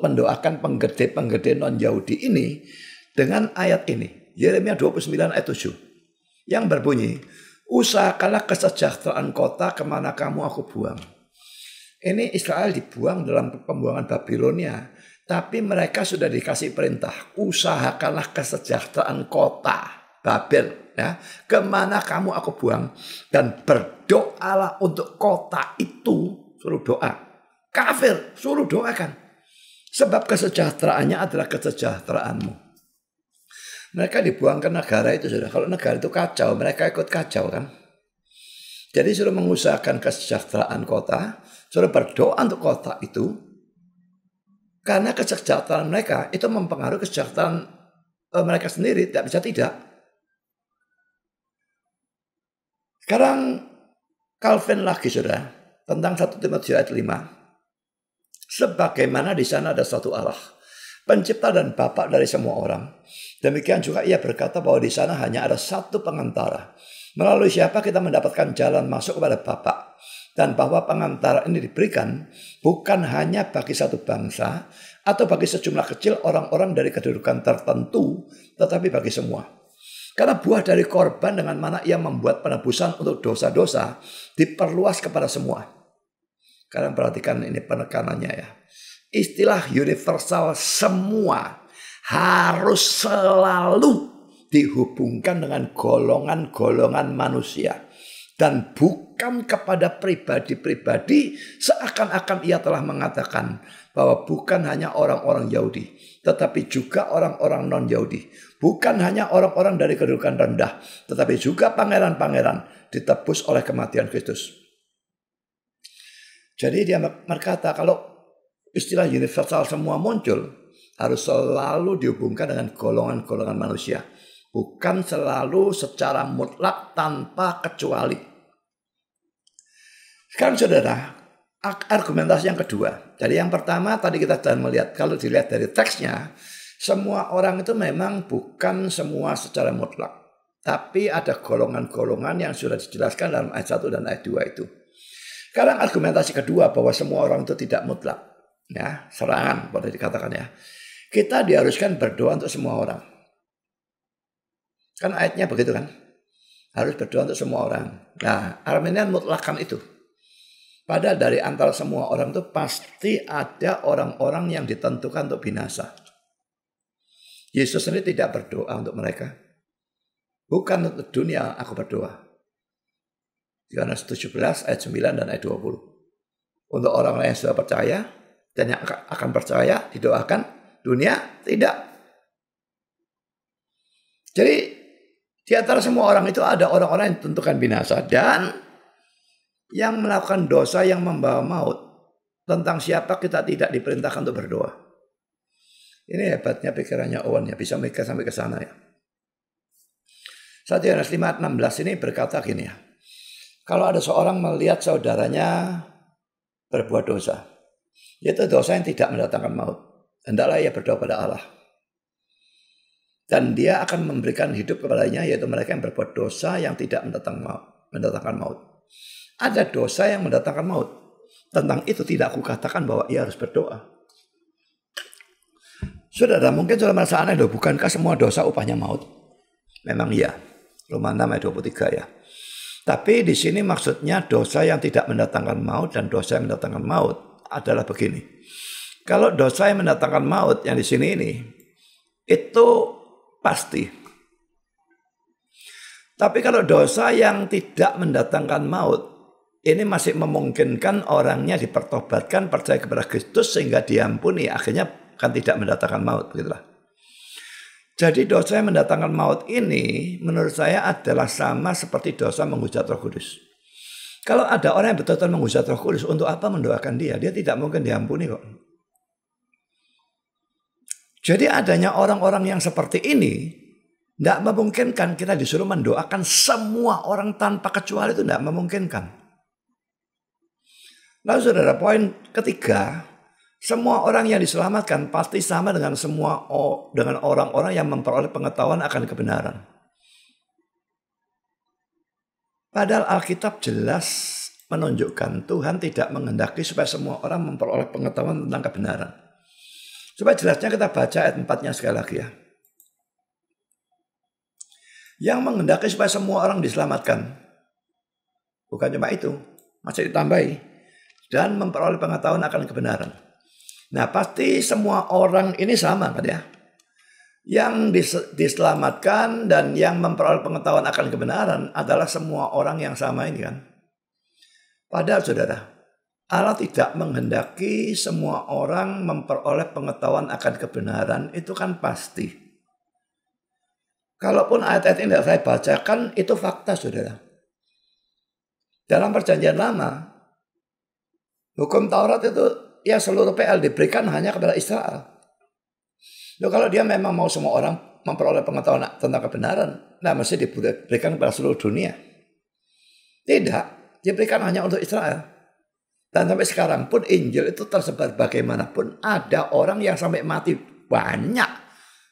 mendoakan penggede-penggede non-Yahudi ini dengan ayat ini. Yeremia 29 ayat 7. Yang berbunyi, usahakanlah kesejahteraan kota kemana kamu aku buang. Ini Israel dibuang dalam pembuangan Babilonia. Tapi mereka sudah dikasih perintah. Usahakanlah kesejahteraan kota Babel. Ya, kemana kamu aku buang. Dan berdoalah untuk kota itu. Suruh doa. Kafir suruh doakan. Sebab kesejahteraannya adalah kesejahteraanmu. Mereka dibuang ke negara itu sudah. Kalau negara itu kacau, mereka ikut kacau kan. Jadi suruh mengusahakan kesejahteraan kota, suruh berdoa untuk kota itu. Karena kesejahteraan mereka itu mempengaruhi kesejahteraan mereka sendiri, tidak bisa tidak. Sekarang Calvin lagi sudah tentang 1 Timotius ayat 5. Sebagaimana di sana ada satu Allah, pencipta dan Bapa dari semua orang. Demikian juga ia berkata bahwa di sana hanya ada satu pengantara, melalui siapa kita mendapatkan jalan masuk kepada Bapa. Dan bahwa pengantara ini diberikan bukan hanya bagi satu bangsa atau bagi sejumlah kecil orang-orang dari kedudukan tertentu, tetapi bagi semua. Karena buah dari korban dengan mana ia membuat penebusan untuk dosa-dosa diperluas kepada semua. Kalian perhatikan ini penekanannya ya. Istilah universal semua harus selalu dihubungkan dengan golongan-golongan manusia. Dan bukan kepada pribadi-pribadi, seakan-akan ia telah mengatakan bahwa bukan hanya orang-orang Yahudi, tetapi juga orang-orang non-Yahudi. Bukan hanya orang-orang dari kedudukan rendah, tetapi juga pangeran-pangeran ditebus oleh kematian Kristus. Jadi dia berkata kalau istilah universal semua muncul, harus selalu dihubungkan dengan golongan-golongan manusia. Bukan selalu secara mutlak tanpa kecuali. Sekarang saudara, argumentasi yang kedua. Jadi yang pertama tadi kita sudah melihat, kalau dilihat dari teksnya, semua orang itu memang bukan semua secara mutlak. Tapi ada golongan-golongan yang sudah dijelaskan dalam ayat 1 dan ayat 2 itu. Sekarang argumentasi kedua bahwa semua orang itu tidak mutlak. Ya, serangan boleh dikatakan ya. Kita diharuskan berdoa untuk semua orang. Kan ayatnya begitu kan. Harus berdoa untuk semua orang. Nah, Arminian mutlakkan itu. Padahal dari antara semua orang itu pasti ada orang-orang yang ditentukan untuk binasa. Yesus sendiri tidak berdoa untuk mereka. Bukan untuk dunia aku berdoa. Yohanes 17 ayat 9 dan ayat 20. Untuk orang lain yang sudah percaya dan yang akan percaya didoakan, dunia tidak. Jadi di antara semua orang itu ada orang-orang yang ditentukan binasa dan yang melakukan dosa yang membawa maut. Tentang siapa kita tidak diperintahkan untuk berdoa. Ini hebatnya pikirannya Owen ya, bisa mikir sampai ke sana ya. 1 Yohanes 5:16 ini berkata gini ya. Kalau ada seorang melihat saudaranya berbuat dosa, yaitu dosa yang tidak mendatangkan maut, hendaklah ia berdoa pada Allah. Dan dia akan memberikan hidup kepadanya, yaitu mereka yang berbuat dosa yang tidak mendatangkan maut. Ada dosa yang mendatangkan maut. Tentang itu tidak aku katakan bahwa ia harus berdoa. Saudara, mungkin sudah merasa aneh loh, bukankah semua dosa upahnya maut? Memang iya. Roma 6 ayat 23 ya. Tapi di sini maksudnya dosa yang tidak mendatangkan maut dan dosa yang mendatangkan maut adalah begini. Kalau dosa yang mendatangkan maut yang di sini ini, itu pasti. Tapi kalau dosa yang tidak mendatangkan maut, ini masih memungkinkan orangnya dipertobatkan, percaya kepada Kristus sehingga diampuni, akhirnya kan tidak mendatangkan maut, begitulah. Jadi dosa yang mendatangkan maut ini menurut saya adalah sama seperti dosa menghujat Roh Kudus. Kalau ada orang yang betul-betul menghujat Roh Kudus, untuk apa mendoakan dia? Dia tidak mungkin diampuni kok. Jadi adanya orang-orang yang seperti ini tidak memungkinkan kita disuruh mendoakan semua orang tanpa kecuali, itu tidak memungkinkan. Lalu saudara, poin ketiga, semua orang yang diselamatkan pasti sama dengan dengan orang-orang yang memperoleh pengetahuan akan kebenaran. Padahal Alkitab jelas menunjukkan Tuhan tidak menghendaki supaya semua orang memperoleh pengetahuan tentang kebenaran. Supaya jelasnya kita baca ayat 4-nya sekali lagi ya. Yang menghendaki supaya semua orang diselamatkan. Bukan cuma itu, masih ditambahi. Dan memperoleh pengetahuan akan kebenaran. Nah pasti semua orang ini sama kan ya. Yang diselamatkan dan yang memperoleh pengetahuan akan kebenaran adalah semua orang yang sama ini kan. Padahal saudara, Allah tidak menghendaki semua orang memperoleh pengetahuan akan kebenaran, itu kan pasti. Kalaupun ayat-ayat ini tidak saya bacakan, itu fakta saudara. Dalam perjanjian lama, hukum Taurat itu ya seluruh PL diberikan hanya kepada Israel. Loh, kalau dia memang mau semua orang memperoleh pengetahuan tentang kebenaran, nah mesti diberikan kepada seluruh dunia. Tidak, diberikan hanya untuk Israel. Dan sampai sekarang pun Injil itu tersebar bagaimanapun, ada orang yang sampai mati banyak.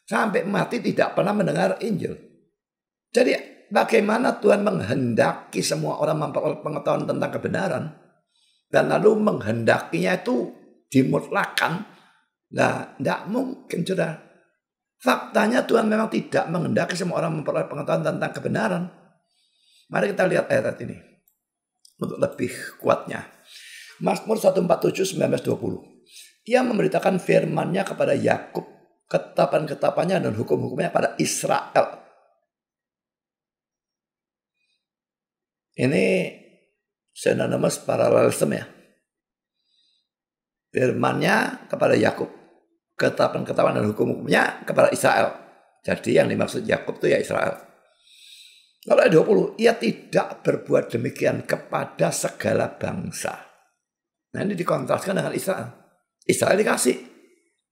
Sampai mati tidak pernah mendengar Injil. Jadi bagaimana Tuhan menghendaki semua orang memperoleh pengetahuan tentang kebenaran. Dan lalu menghendakinya itu dimutlakan. Nah, tidak mungkin sudah. Faktanya Tuhan memang tidak menghendaki semua orang memperoleh pengetahuan tentang kebenaran. Mari kita lihat ayat ini untuk lebih kuatnya. Mazmur 147, 19-20. Ia memberitakan firman-Nya kepada Yakub, ketetapan-ketetapannya dan hukum-hukumnya pada Israel. Ini synonymous parallelism ya. Firman-Nya kepada Yakub, ketetapan-ketetapan dan hukum-hukumnya kepada Israel. Jadi yang dimaksud Yakub itu ya Israel. Lalu ayat 20, ia tidak berbuat demikian kepada segala bangsa. Nah ini dikontraskan dengan Israel. Israel dikasih,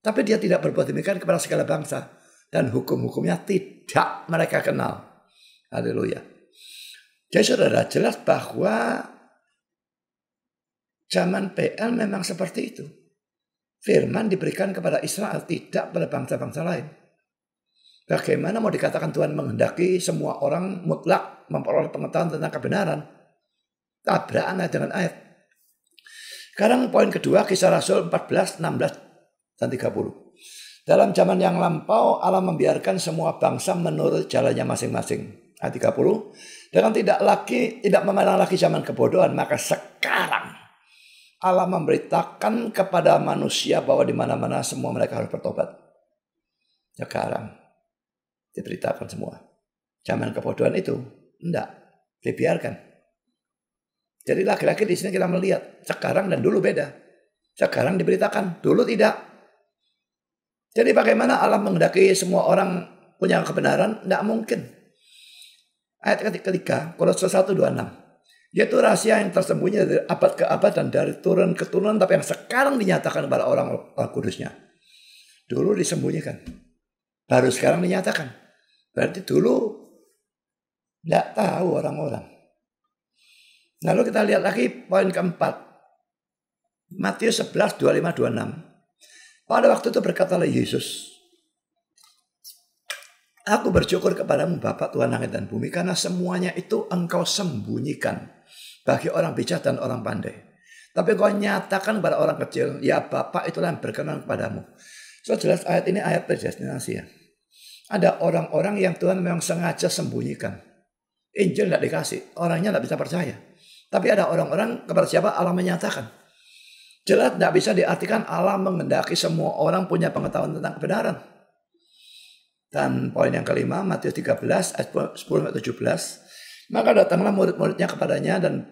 tapi dia tidak berbuat demikian kepada segala bangsa. Dan hukum-hukumnya tidak mereka kenal. Haleluya. Jadi saudara, jelas bahwa zaman PL memang seperti itu. Firman diberikan kepada Israel, tidak pada bangsa-bangsa lain. Bagaimana mau dikatakan Tuhan menghendaki semua orang mutlak memperoleh pengetahuan tentang kebenaran? Tabrakan ayat dengan ayat. Sekarang poin kedua, Kisah Rasul 14, 16, dan 30. Dalam zaman yang lampau, Allah membiarkan semua bangsa menurut jalannya masing-masing. Ayat 30. Dengan tidak memandang lagi zaman kebodohan, maka sekarang Allah memberitakan kepada manusia bahwa di mana-mana semua mereka harus bertobat. Sekarang diberitakan semua. Zaman kebodohan itu enggak dibiarkan. Jadi laki-laki di sini kita melihat sekarang dan dulu beda. Sekarang diberitakan, dulu tidak. Jadi bagaimana Allah menghendaki semua orang punya kebenaran? Enggak mungkin. Ayat ketiga, Kolose 1:26. Yaitu rahasia yang tersembunyi dari abad ke abad dan dari turun ke turunan, tapi yang sekarang dinyatakan kepada orang kudusnya. Dulu disembunyikan, baru sekarang dinyatakan. Berarti dulu tidak tahu orang-orang. Lalu kita lihat lagi poin keempat. Matius 11, 25-26. Pada waktu itu berkatalah Yesus, aku bersyukur kepadamu Bapa Tuhan langit dan bumi, karena semuanya itu engkau sembunyikan bagi orang bijak dan orang pandai. Tapi engkau nyatakan kepada orang kecil, ya Bapa itulah yang berkenan kepadamu. So jelas ayat ini ayat predestinasi ya. Ada orang-orang yang Tuhan memang sengaja sembunyikan. Injil tidak dikasih, orangnya tidak bisa percaya. Tapi ada orang-orang kepada siapa Allah menyatakan. Jelas tidak bisa diartikan Allah menghendaki semua orang punya pengetahuan tentang kebenaran. Dan poin yang kelima, Matius 13 ayat 10-17. Maka datanglah murid-muridnya kepadanya dan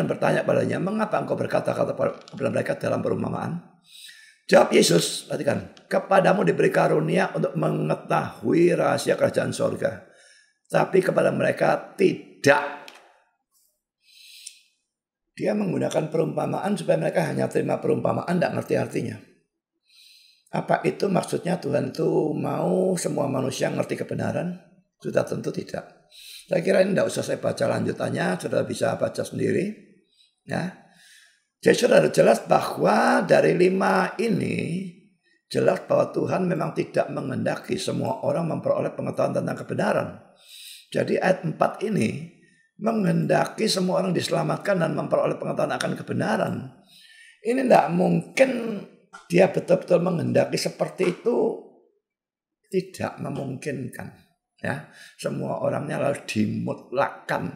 bertanya padanya, mengapa engkau berkata-kata kepada mereka dalam perumpamaan? Jawab Yesus, perhatikan, kepadamu diberi karunia untuk mengetahui rahasia kerajaan sorga. Tapi kepada mereka tidak. Dia menggunakan perumpamaan supaya mereka hanya terima perumpamaan, tidak ngerti artinya. Apa itu maksudnya Tuhan itu mau semua manusia ngerti kebenaran? Sudah tentu tidak. Saya kira ini tidak usah saya baca lanjutannya, sudah bisa baca sendiri. Ya. Jadi sudah jelas bahwa dari 5 ini, jelas bahwa Tuhan memang tidak menghendaki semua orang memperoleh pengetahuan tentang kebenaran. Jadi ayat 4 ini menghendaki semua orang diselamatkan dan memperoleh pengetahuan akan kebenaran. Ini tidak mungkin dia betul-betul menghendaki seperti itu, tidak memungkinkan. Ya, semua orangnya lalu dimutlakan.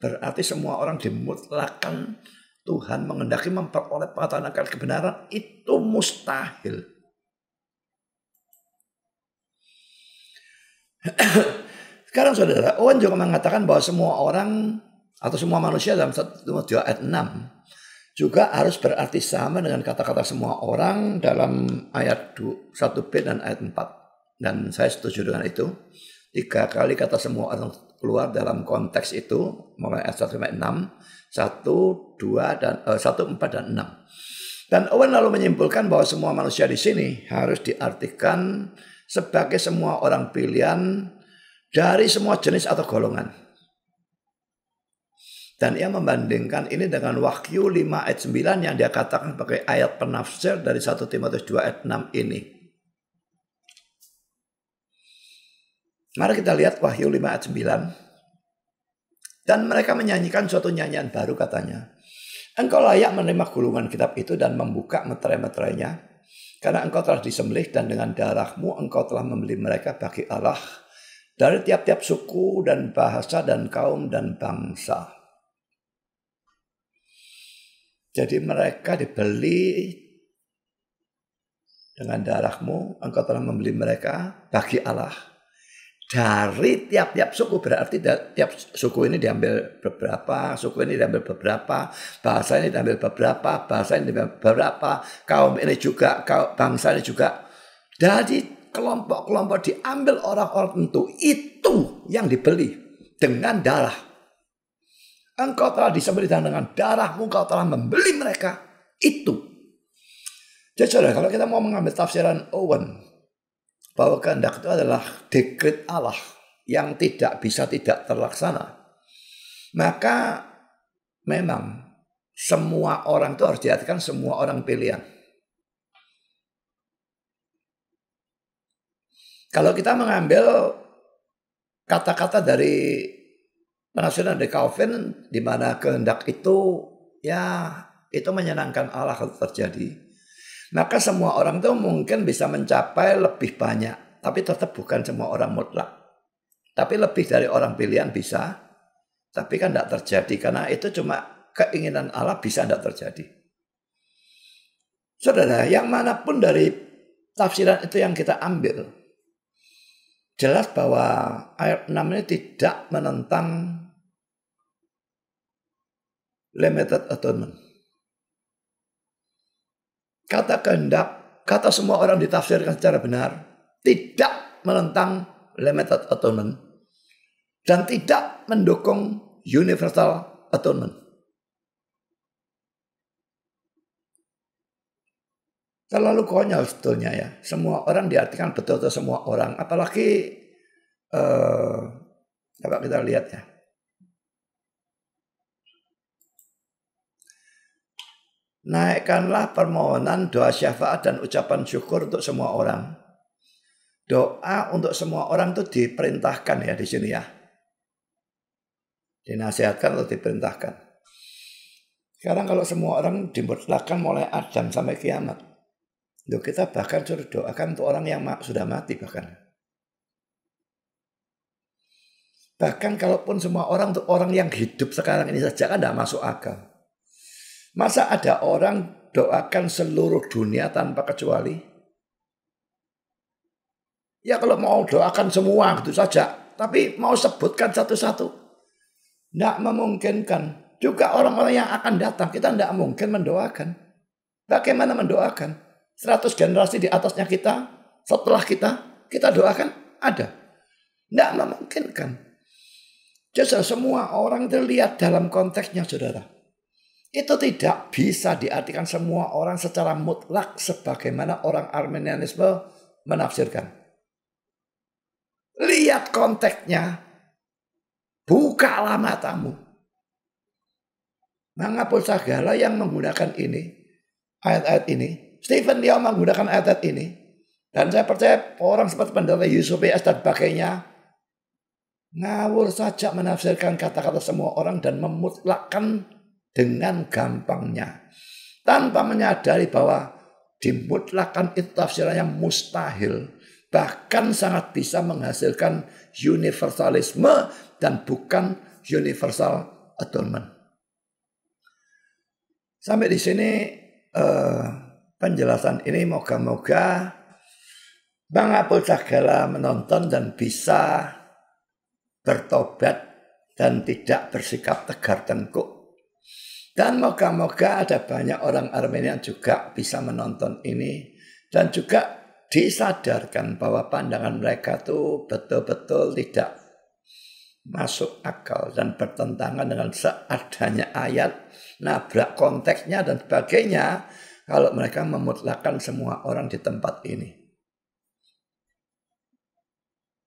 Berarti semua orang dimutlakan. Tuhan menghendaki memperoleh pengetahuan akan kebenaran itu mustahil. Sekarang saudara, Owen juga mengatakan bahwa semua orang atau semua manusia dalam 1 Timotius ayat 6 juga harus berarti sama dengan kata-kata semua orang dalam ayat 1b dan ayat 4. Dan saya setuju dengan itu. 3 kali kata semua orang keluar dalam konteks itu, mulai ayat 1-6, 1, 2, dan 1, 4, dan 6. Dan Owen lalu menyimpulkan bahwa semua manusia di sini harus diartikan sebagai semua orang pilihan dari semua jenis atau golongan. Dan ia membandingkan ini dengan Wahyu 5 ayat 9 yang dia katakan sebagai ayat penafsir dari 1 Timotius 2 ayat 6 ini. Mari kita lihat Wahyu 5 ayat 9. Dan mereka menyanyikan suatu nyanyian baru katanya. Engkau layak menerima gulungan kitab itu dan membuka meterai-meterainya. Karena engkau telah disembelih dan dengan darahmu engkau telah membeli mereka bagi Allah dari tiap-tiap suku dan bahasa dan kaum dan bangsa. Jadi mereka dibeli dengan darahmu, engkau telah membeli mereka bagi Allah. Dari tiap-tiap suku, berarti tiap suku ini diambil beberapa, suku ini diambil beberapa, bahasa ini diambil beberapa, bahasa ini diambil beberapa, kaum ini juga, bangsa ini juga. Jadi kelompok-kelompok diambil orang-orang tentu, itu yang dibeli dengan darah. Engkau telah disembelih dengan darahmu, engkau telah membeli mereka, itu. Jadi saudara, kalau kita mau mengambil tafsiran Owen, bahwa kehendak itu adalah dekret Allah yang tidak bisa tidak terlaksana, maka memang semua orang itu harus diartikan semua orang pilihan. Kalau kita mengambil kata-kata dari penafsiran dari Calvin, di mana kehendak itu ya itu menyenangkan Allah kalau terjadi, maka semua orang itu mungkin bisa mencapai lebih banyak. Tapi tetap bukan semua orang mutlak. Tapi lebih dari orang pilihan bisa. Tapi kan tidak terjadi. Karena itu cuma keinginan Allah, bisa tidak terjadi. Saudara, yang manapun dari tafsiran itu yang kita ambil, jelas bahwa ayat 6 ini tidak menentang limited atonement. Kata kehendak, kata semua orang ditafsirkan secara benar, tidak menentang limited atonement dan tidak mendukung universal atonement. Terlalu konyol sebetulnya ya. Semua orang diartikan betul-betul semua orang. Apalagi coba kita lihat ya. Naikkanlah permohonan, doa syafaat dan ucapan syukur untuk semua orang. Doa untuk semua orang itu diperintahkan ya di sini ya. Dinasihatkan atau diperintahkan. Sekarang kalau semua orang dimutlakkan mulai Adam sampai kiamat, kita bahkan suruh doakan untuk orang yang sudah mati bahkan. Bahkan kalaupun semua orang untuk orang yang hidup sekarang ini saja kan tidak masuk akal. Masa ada orang doakan seluruh dunia tanpa kecuali? Ya kalau mau doakan semua gitu saja. Tapi mau sebutkan satu-satu. Tidak memungkinkan. Juga orang-orang yang akan datang kita tidak mungkin mendoakan. Bagaimana mendoakan? 100 generasi di atasnya kita, setelah kita doakan? Ada. Tidak memungkinkan. Jadi semua orang terlihat dalam konteksnya saudara. Itu tidak bisa diartikan semua orang secara mutlak sebagaimana orang Arminianisme menafsirkan. Lihat konteksnya. Bukalah matamu. Mengapa segala yang menggunakan ini, ayat-ayat ini, Stephen dia menggunakan ayat-ayat ini. Dan saya percaya orang seperti pendeta Yusuf dan sebagainya ngawur saja menafsirkan kata-kata semua orang dan memutlakkan dengan gampangnya. Tanpa menyadari bahwa dimutlakan itu tafsirannya mustahil. Bahkan sangat bisa menghasilkan universalisme dan bukan universal atonement. Sampai di sini penjelasan ini moga-moga Bang Apul Sagala menonton dan bisa bertobat dan tidak bersikap tegar tengkuk. Dan moga-moga ada banyak orang Armenia juga bisa menonton ini dan juga disadarkan bahwa pandangan mereka itu betul-betul tidak masuk akal dan bertentangan dengan seadanya ayat, nabrak konteksnya dan sebagainya kalau mereka memutlakkan semua orang di tempat ini.